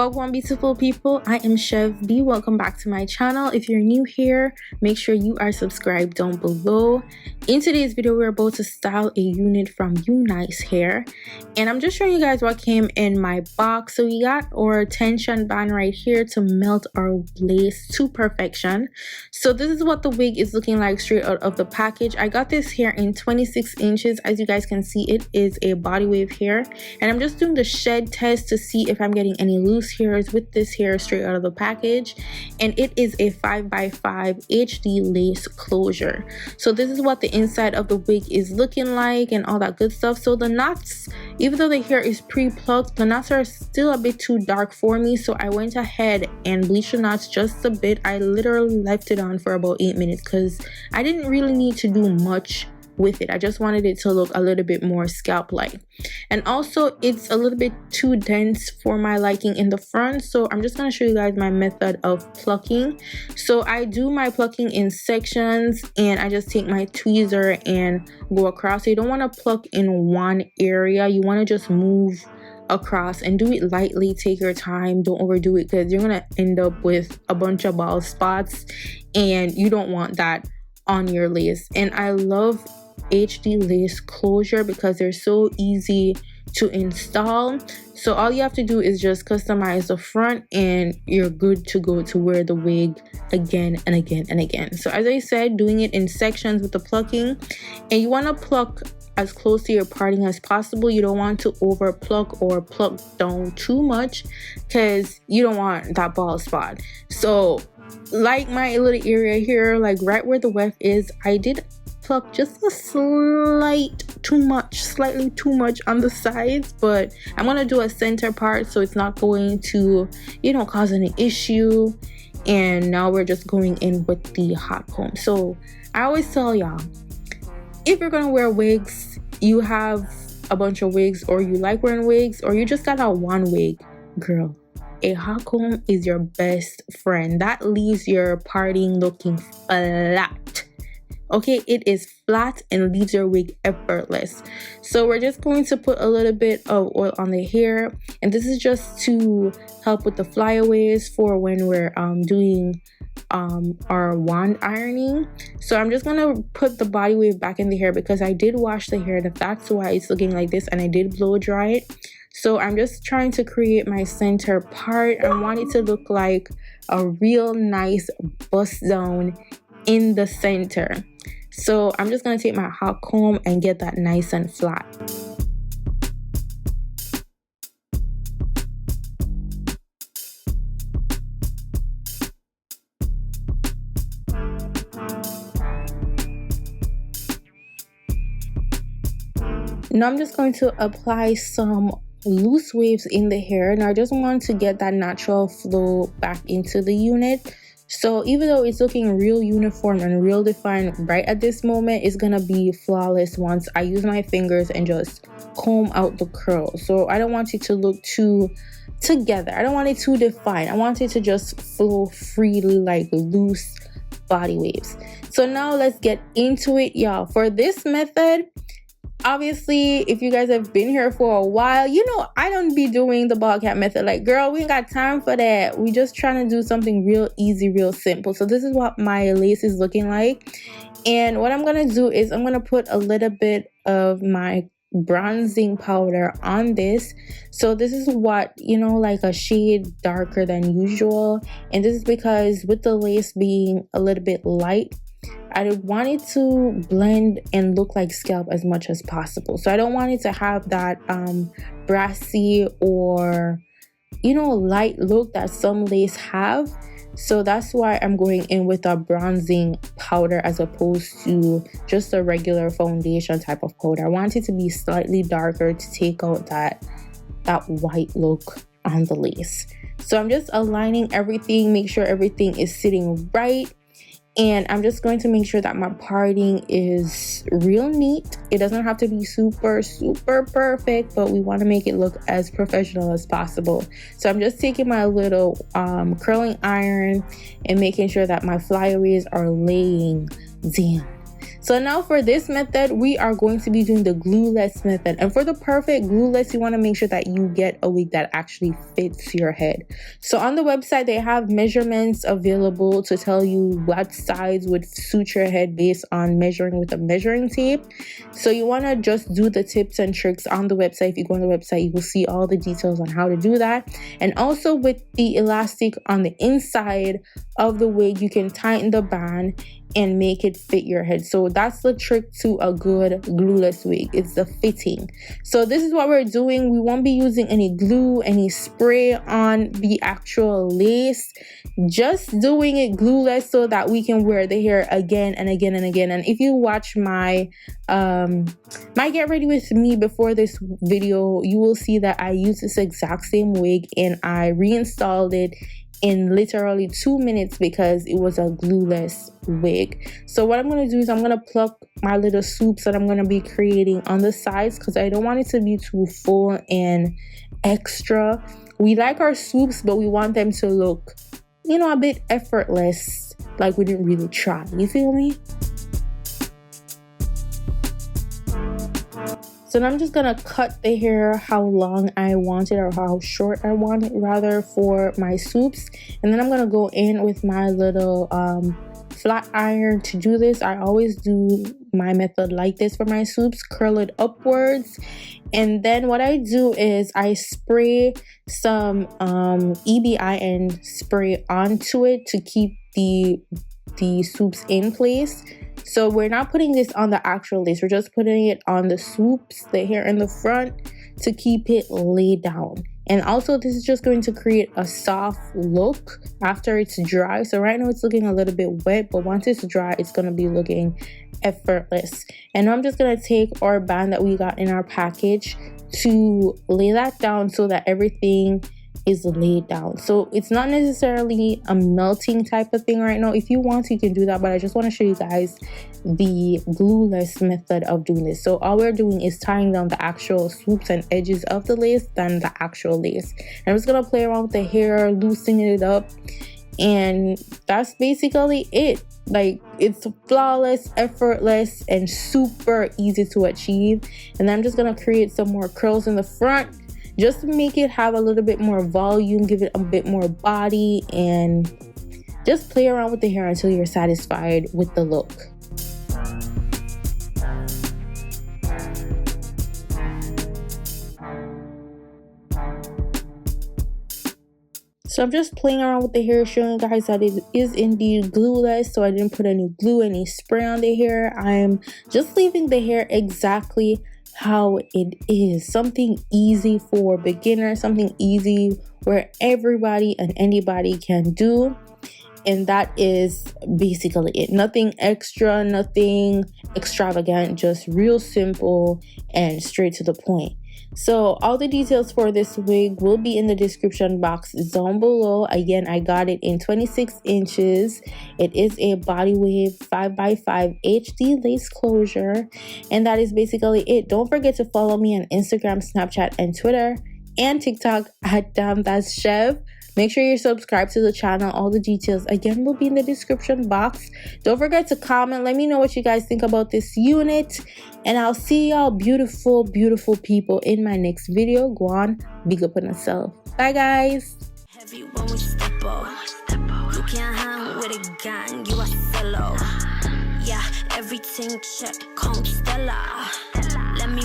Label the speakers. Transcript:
Speaker 1: Welcome, beautiful people. I am Chev. Welcome back to my channel. If you're new here, make sure you are subscribed down below. In today's video, we're about to style a unit from UNice hair, and I'm just showing you guys what came in my box. So we got our tension band right here to melt our lace to perfection. So this is what the wig is looking like straight out of the package. I got this hair in 26 inches. As you guys can see, it is a body wave hair, and I'm just doing the shed test to see if I'm getting any loose hairs with this hair straight out of the package. And it is a 5x5 HD lace closure. So this is what the inside of the wig is looking like and all that good stuff. So the knots, even though the hair is pre-plucked, the knots are still a bit too dark for me, so I went ahead and bleached the knots just a bit. I literally left it on for about 8 minutes because I didn't really need to do much with it. I just wanted it to look a little bit more scalp like, and also it's a little bit too dense for my liking in the front. So I'm just going to show you guys my method of plucking. So I do my plucking in sections, and I just take my tweezer and go across. So you don't want to pluck in one area, you want to just move across and do it lightly. Take your time, don't overdo it, because you're gonna end up with a bunch of bald spots and you don't want that on your lace. And I love HD lace closure because they're so easy to install. So all you have to do is just customize the front and you're good to go to wear the wig again and again and again. So as I said, doing it in sections with the plucking, and you want to pluck as close to your parting as possible. You don't want to over pluck or pluck down too much because you don't want that bald spot. So like my little area here, like right where the weft is, I did pluck just a slightly too much on the sides, but I'm gonna do a center part so it's not going to, you know, cause any issue. And now we're just going in with the hot comb. So I always tell y'all, if you're gonna wear wigs, you have a bunch of wigs, or you like wearing wigs, or you just got a one wig, girl, a hot comb is your best friend. That leaves your parting looking flat. Okay, it is flat and leaves your wig effortless. So we're just going to put a little bit of oil on the hair, and this is just to help with the flyaways for when we're doing our wand ironing. So I'm just gonna put the body wave back in the hair because I did wash the hair, that's why it's looking like this, and I did blow dry it. So I'm just trying to create my center part. I want it to look like a real nice bust down in the center. So I'm just going to take my hot comb and get that nice and flat. Now I'm just going to apply some loose waves in the hair, and I just want to get that natural flow back into the unit. So even though it's looking real uniform and real defined right at this moment, it's gonna be flawless once I use my fingers and just comb out the curls. So I don't want it to look too together, I don't want it too defined, I want it to just flow freely like loose body waves. So now let's get into it, y'all. For this method, obviously, if you guys have been here for a while, you know I don't be doing the ball cap method. Like, girl, we ain't got time for that. We just trying to do something real easy, real simple. So this is what my lace is looking like. And what I'm gonna do is I'm gonna put a little bit of my bronzing powder on this. So this is what, you know, like a shade darker than usual. And this is because with the lace being a little bit light, I want it to blend and look like scalp as much as possible. So I don't want it to have that brassy or, you know, light look that some lace have. So that's why I'm going in with a bronzing powder as opposed to just a regular foundation type of powder. I want it to be slightly darker to take out that white look on the lace. So I'm just aligning everything, make sure everything is sitting right. And I'm just going to make sure that my parting is real neat. It doesn't have to be super perfect, but we want to make it look as professional as possible. So I'm just taking my little curling iron and making sure that my flyaways are laying down. So now for this method, we are going to be doing the glueless method. And for the perfect glueless, you want to make sure that you get a wig that actually fits your head. So on the website, they have measurements available to tell you what size would suit your head based on measuring with a measuring tape. So you want to just do the tips and tricks on the website. If you go on the website, you will see all the details on how to do that. And also with the elastic on the inside of the wig, you can tighten the band and make it fit your head. So that's the trick to a good glueless wig. It's the fitting. So this is what we're doing. We won't be using any glue, any spray on the actual lace, just doing it glueless so that we can wear the hair again and again and again. And if you watch my get ready with me before this video, you will see that I used this exact same wig and I reinstalled it in literally 2 minutes because it was a glueless wig. So what I'm going to do is I'm going to pluck my little swoops that I'm going to be creating on the sides because I don't want it to be too full and extra. We like our swoops, but we want them to look, you know, a bit effortless, like we didn't really try. You feel me? So now I'm just gonna cut the hair how long I want it, or how short I want it rather, for my swoops. And then I'm gonna go in with my little flat iron to do this. I always do my method like this for my swoops, curl it upwards. And then what I do is I spray some EBIN spray onto it to keep the swoops in place. So we're not putting this on the actual lace, we're just putting it on the swoops, the hair in the front, to keep it laid down. And also this is just going to create a soft look after it's dry. So right now it's looking a little bit wet, but once it's dry, it's going to be looking effortless. And I'm just going to take our band that we got in our package to lay that down so that everything is laid down. So it's not necessarily a melting type of thing right now. If you want, you can do that, but I just want to show you guys the glueless method of doing this. So all we're doing is tying down the actual swoops and edges of the lace than the actual lace. And I'm just gonna play around with the hair, loosening it up, and that's basically it. Like, it's flawless, effortless, and super easy to achieve. And then I'm just gonna create some more curls in the front just to make it have a little bit more volume, give it a bit more body, and just play around with the hair until you're satisfied with the look. So I'm just playing around with the hair, showing you guys that it is indeed glueless. So I didn't put any glue, any spray on the hair. I'm just leaving the hair exactly how it is. Something easy for beginners, something easy where everybody and anybody can do. And that is basically it. Nothing extra, nothing extravagant, just real simple and straight to the point. So all the details for this wig will be in the description box down below. Again, I got it in 26 inches. It is a body wave 5x5 HD lace closure. And that is basically it. Don't forget to follow me on Instagram, Snapchat, and Twitter, and TikTok at @Chev. Make sure you're subscribed to the channel. All the details, again, will be in the description box. Don't forget to comment. Let me know what you guys think about this unit. And I'll see y'all beautiful, beautiful people in my next video. GWAN, big up on yourself. Bye, guys.
Speaker 2: Heavy when we step up. You can't hang with a gang, you are solo. Yeah, everything check, come Stella. Let me